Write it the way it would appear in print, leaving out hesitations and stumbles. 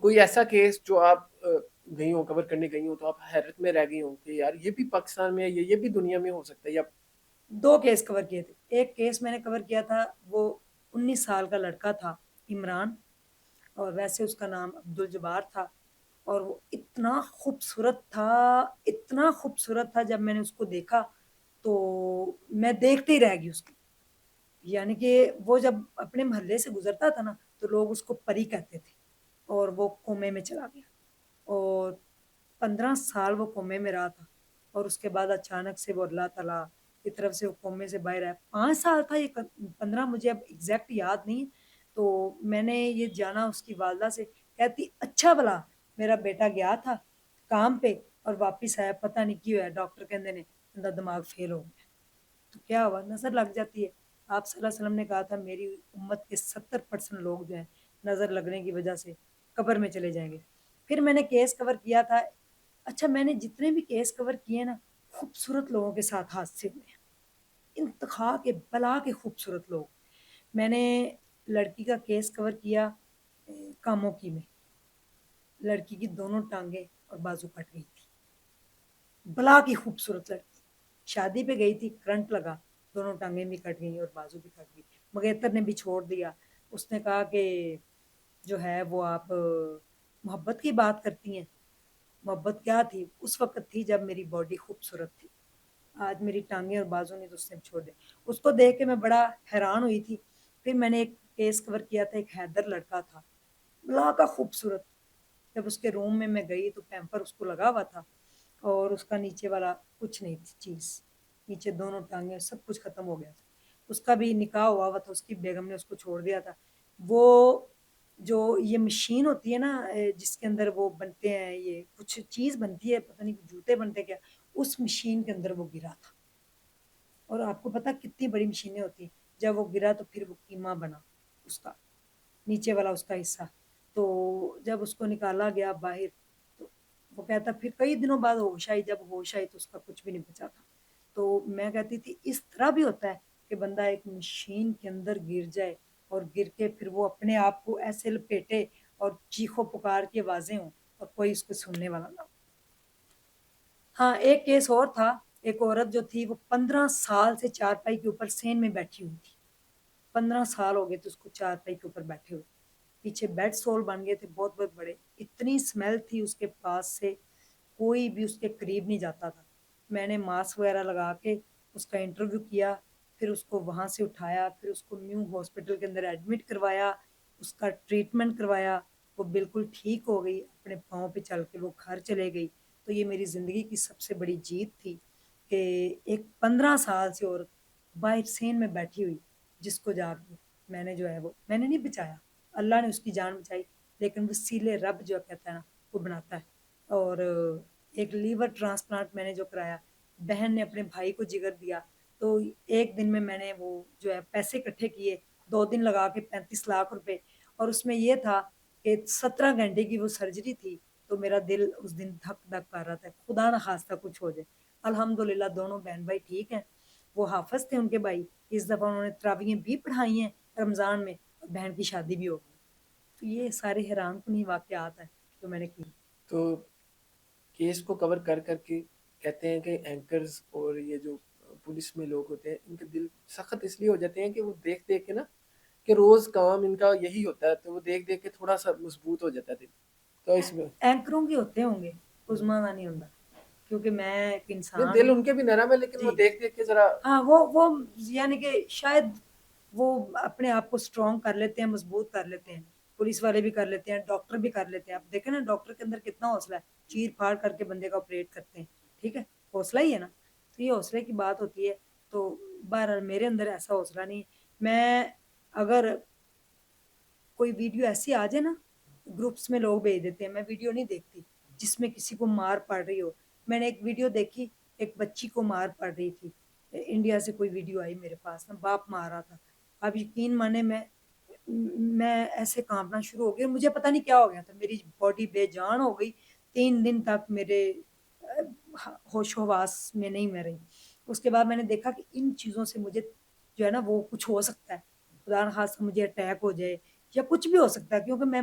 کوئی ایسا کیس جو آپ گئی ہوں، کور کرنے گئی ہوں تو آپ حیرت میں رہ گئی ہوں کہ یار یہ بھی پاکستان میں ہے، یہ بھی دنیا میں ہو سکتا ہے؟ یا 2 کیس کور کیے تھے. ایک کیس میں نے کور کیا تھا، وہ 19 سال کا لڑکا تھا، عمران، اور ویسے اس کا نام عبد الجبار تھا. اور وہ اتنا خوبصورت تھا، اتنا خوبصورت تھا، جب میں نے اس کو دیکھا تو میں دیکھتے ہی رہ گئی اس کو. یعنی کہ وہ جب اپنے محلے سے گزرتا تھا نا تو لوگ اس کو پری کہتے تھے. اور وہ کومے میں چلا گیا، اور 15 سال وہ کومے میں رہا تھا. اور اس کے بعد اچانک سے وہ اللہ تعالیٰ کی طرف سے وہ کومے سے باہر آیا. 5 سال تھا یہ، 15 مجھے اب ایگزیکٹ یاد نہیں. تو میں نے یہ جانا اس کی والدہ سے، کہتی اچھا بلا میرا بیٹا گیا تھا کام پہ اور واپس آیا، پتہ نہیں کی ہوا، ڈاکٹر کہندے نے اندر دماغ فیل ہو گیا. تو کیا ہوا، نظر لگ جاتی ہے. آپ صلی اللہ علیہ وسلم نے کہا تھا میری امت کے 70% لوگ جو ہیں نظر لگنے کی وجہ سے قبر میں چلے جائیں گے. پھر میں نے کیس کور کیا تھا. اچھا، میں نے جتنے بھی کیس کور کیے نا، خوبصورت لوگوں کے ساتھ حادثے ہوئے ہیں، انتہا کے بلا کے خوبصورت لوگ. میں نے لڑکی کا کیس کور کیا کاموکی میں. لڑکی کی دونوں ٹانگیں اور بازو کٹ گئی تھی، بلا کی خوبصورت لڑکی. شادی پہ گئی تھی، کرنٹ لگا، دونوں ٹانگیں بھی کٹ گئی اور بازو بھی کٹ گئی. مگیتر نے بھی چھوڑ دیا. اس نے کہا کہ جو ہے وہ آپ محبت کی بات کرتی ہیں. محبت کیا تھی؟ اس وقت تھی جب میری باڈی خوبصورت تھی. آج میری ٹانگیں اور بازو نہیں تو اس نے چھوڑ دیا. اس کو دیکھ کے میں بڑا حیران ہوئی تھی. پھر میں نے ایک کیس کور کیا تھا، ایک حیدر لڑکا تھا، بلا کا خوبصورت. جب اس کے روم میں گئی تو پیمپر اس کو لگا ہوا تھا اور اس کا نیچے والا کچھ نہیں تھی چیز، نیچے دونوں ٹانگیں سب کچھ ختم ہو گیا تھا. اس کا بھی نکاح ہوا ہوا تھا، اس کی بیگم نے اس کو چھوڑ دیا تھا. وہ جو یہ مشین ہوتی ہے نا جس کے اندر وہ بنتے ہیں، یہ کچھ چیز بنتی ہے، پتہ نہیں جوتے بنتے کیا، اس مشین کے اندر وہ گرا تھا. اور آپ کو پتا کتنی بڑی مشینیں ہوتی ہیں. جب وہ گرا تو پھر وہ قیمہ بنا اس کا نیچے والا اس کا حصہ. تو جب اس کو نکالا گیا باہر تو وہ کہتا پھر کئی دنوں بعد ہوش آئی. جب ہوش آئی تو اس کا کچھ بھی نہیں بچا تھا. تو میں کہتی تھی اس طرح بھی ہوتا ہے کہ بندہ ایک مشین کے اندر گر جائے اور گر کے پھر وہ اپنے آپ کو ایسے لپیٹے اور چیخو پکار کے آوازیں ہوں اور کوئی اس کو سننے والا نہ ہو. ہاں، ایک کیس اور تھا. ایک عورت جو تھی وہ 15 سال سے چارپائی کے اوپر سین میں بیٹھی ہوئی تھی. 15 سال ہو گئے تھے اس کو چارپائی کے اوپر بیٹھے ہوئے. پیچھے بیڈ سول بن گئے تھے بہت بہت بڑے. اتنی اسمیل تھی اس کے پاس سے، کوئی بھی اس کے قریب نہیں جاتا تھا. میں نے ماسک وغیرہ لگا کے اس کا انٹرویو کیا، پھر اس کو وہاں سے اٹھایا، پھر اس کو نیو ہاسپٹل کے اندر ایڈمٹ کروایا، اس کا ٹریٹمنٹ کروایا. وہ بالکل ٹھیک ہو گئی، اپنے پاؤں پہ چل کے وہ گھر چلے گئی. تو یہ میری زندگی کی سب سے بڑی جیت تھی کہ ایک 15 سال سے عورت باہر سین میں بیٹھی ہوئی، جس کو جا کے میں نے جو ہے وہ میں نے نہیں بچایا، اللہ نے اس کی جان بچائی. لیکن وسیلے رب جو کہتا ہے نا وہ بناتا ہے. اور ایک لیور ٹرانسپلانٹ میں نے جو کرایا، بہن نے اپنے بھائی کو جگر دیا. تو ایک دن میں نے وہ جو ہے پیسے اکٹھے کیے، 2 دن لگا کے 35 لاکھ روپے. اور اس میں یہ تھا کہ 17 گھنٹے کی وہ سرجری تھی. تو میرا دل اس دن دھک دھک کر رہا تھا، خدا نہ خواستہ کچھ ہو جائے. الحمدللہ دونوں بہن بھائی ٹھیک ہیں. وہ حافظ تھے ان کے بھائی، اس دفعہ انہوں نے تراویحیں بھی پڑھائی ہیں رمضان میں، اور بہن کی شادی بھی ہو گئی. تو یہ سارے حیران کن واقعات ہیں جو میں نے کی. تو کیس کو کور کر کر کے کہتے ہیں کہ اینکرز اور یہ جو پولیس میں لوگ ہوتے ہیں ان کے دل سخت اس لیے ہو جاتے ہیں کہ وہ دیکھ دیکھ کے نا، کہ روز کام ان کا یہی ہوتا ہے، تو وہ دیکھ دیکھ کے تھوڑا سا مضبوط ہو جاتا ہے دل. تو اس میں اینکروں کے ہوتے ہوں گے، عظما کا نہیں ہوتا، کیونکہ میں ایک انسان دل ہوں. ان کے بھی نرم ہے، لیکن وہ جی دیکھ دیکھ کے ذرا ہاں، وہ یعنی کہ شاید وہ اپنے آپ کو اسٹرانگ کر لیتے ہیں، مضبوط کر لیتے ہیں. پولیس والے بھی کر لیتے ہیں، ڈاکٹر بھی کر لیتے ہیں. آپ دیکھیں نا ڈاکٹر کے اندر کتنا حوصلہ ہے، چیر پھاڑ کر کے بندے کا آپریٹ کرتے ہیں. ٹھیک ہے، حوصلہ ہی ہے نا. تو یہ حوصلے کی بات ہوتی ہے. تو بہرحال میرے اندر ایسا حوصلہ نہیں ہے. میں اگر کوئی ویڈیو ایسی آ جائے نا، گروپس میں لوگ بھیج دیتے ہیں، میں ویڈیو نہیں دیکھتی جس میں کسی کو مار پڑ رہی ہو. میں نے ایک ویڈیو دیکھی، ایک بچی کو مار پڑ رہی تھی. انڈیا سے کوئی ویڈیو آئی میرے پاس نا، باپ مار رہا تھا. اب یقین مانے میں ایسے کانپنا شروع ہو گیا. مجھے پتہ نہیں کیا ہو گیا تھا، میری باڈی بے جان ہو گئی. 3 دن تک میرے ہوش و حواس میں نہیں میں رہی. اس کے بعد میں نے دیکھا کہ ان چیزوں سے مجھے جو ہے نا وہ کچھ ہو سکتا ہے. خدا نخواستہ مجھے اٹیک ہو جائے یا کچھ بھی ہو سکتا ہے، کیونکہ میں